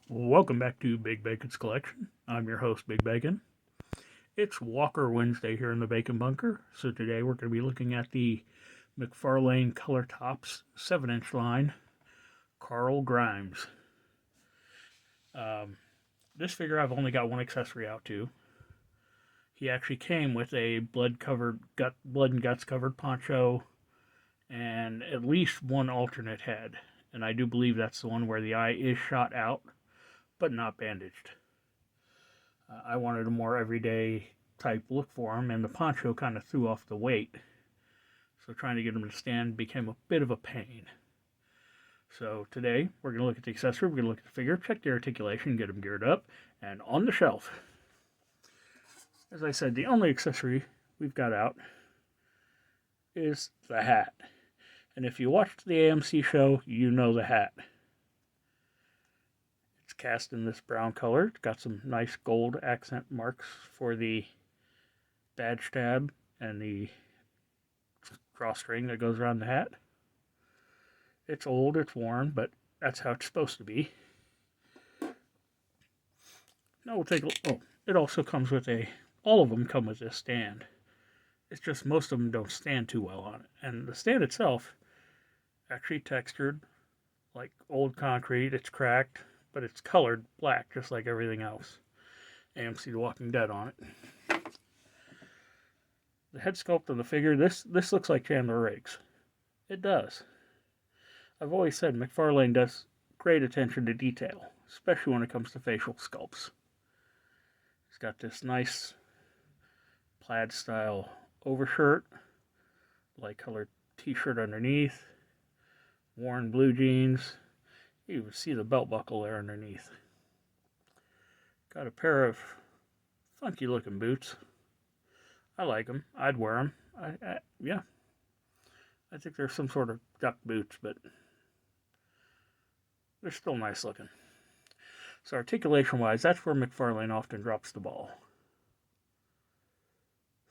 Welcome back to Big Bacon's Collection. I'm your host, Big Bacon. It's Walker Wednesday here in the Bacon Bunker. So today we're going to be looking at the McFarlane Color Tops 7-inch line, Carl Grimes. This figure I've only got one accessory out to. He actually came with a blood and guts covered poncho and at least one alternate head. And I do believe that's the one where the eye is shot out, but not bandaged. I wanted a more everyday type look for him, and the poncho kind of threw off the weight. So trying to get him to stand became a bit of a pain. So today, we're going to look at the accessory, we're going to look at the figure, check the articulation, get him geared up, and on the shelf. As I said, the only accessory we've got out is the hat. And if you watched the AMC show, you know the hat. It's cast in this brown color. It's got some nice gold accent marks for the badge tab and the drawstring that goes around the hat. It's old, it's worn, but that's how it's supposed to be. Now we'll take a look. Oh, it also comes with all of them come with this stand. It's just most of them don't stand too well on it. And the stand itself, actually textured like old concrete. It's cracked, but it's colored black just like everything else. AMC The Walking Dead on it. The head sculpt of the figure, this looks like Chandler Riggs. It does. I've always said McFarlane does great attention to detail, especially when it comes to facial sculpts. He's got this nice plaid style overshirt, light colored t-shirt underneath, worn blue jeans. You can see the belt buckle there underneath. Got a pair of funky looking boots. I like them. I'd wear them. Yeah. I think they're some sort of duck boots, but they're still nice looking. So articulation wise, that's where McFarlane often drops the ball.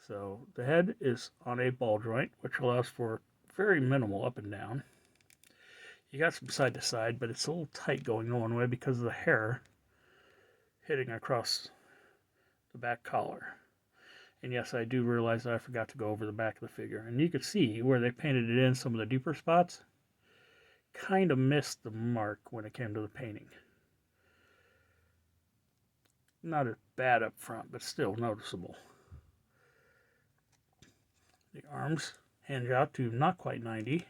So the head is on a ball joint, which allows for very minimal up and down. You got some side to side, but it's a little tight going the one way because of the hair hitting across the back collar. And yes, I do realize that I forgot to go over the back of the figure. And you can see where they painted it in, some of the deeper spots kind of missed the mark when it came to the painting. Not as bad up front, but still noticeable. The arms hinge out to not quite 90.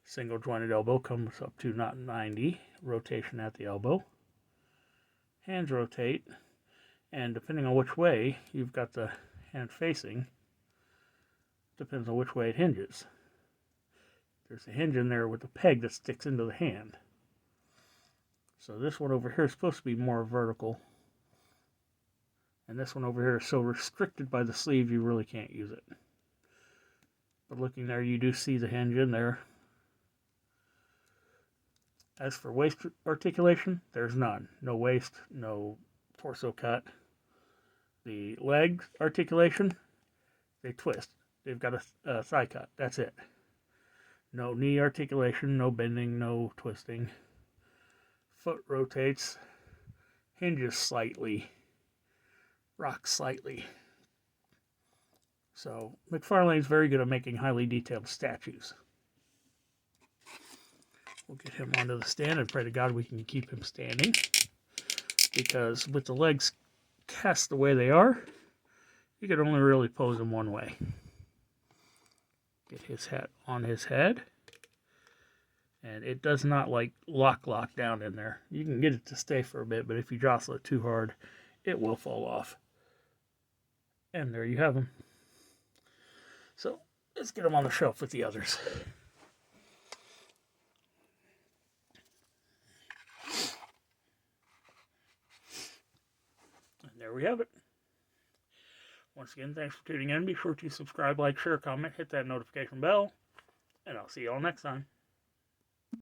Single jointed elbow comes up to not 90. Rotation at the elbow. Hands rotate. And depending on which way you've got the hand facing, depends on which way it hinges. There's a hinge in there with a peg that sticks into the hand. So this one over here is supposed to be more vertical. And this one over here is so restricted by the sleeve you really can't use it. But looking there, you do see the hinge in there. As for waist articulation, there's none. No waist, no torso cut. The leg articulation, they twist. They've got a thigh cut. That's it. No knee articulation, no bending, no twisting. Foot rotates, hinges slightly, rocks slightly. So McFarlane's very good at making highly detailed statues. We'll get him onto the stand and pray to God we can keep him standing. Because with the legs cast the way they are, you can only really pose him one way. Get his hat on his head. And it does not like lock down in there. You can get it to stay for a bit, but if you jostle it too hard, it will fall off. And there you have him. So let's get him on the shelf with the others. And there we have it. Once again, thanks for tuning in. Be sure to subscribe, like, share, comment, hit that notification bell, and I'll see you all next time.